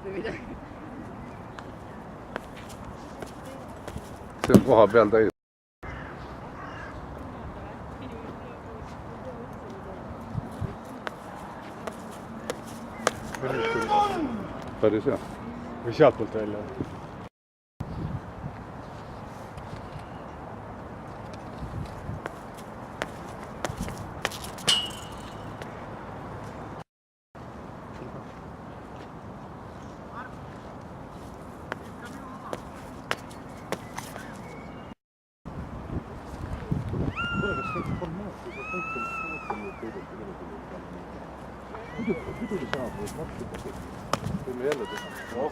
või midagi. See on koha peal täis. Päris hea. Või sealtpoolt välja? Muidu saab, võime jälle teha.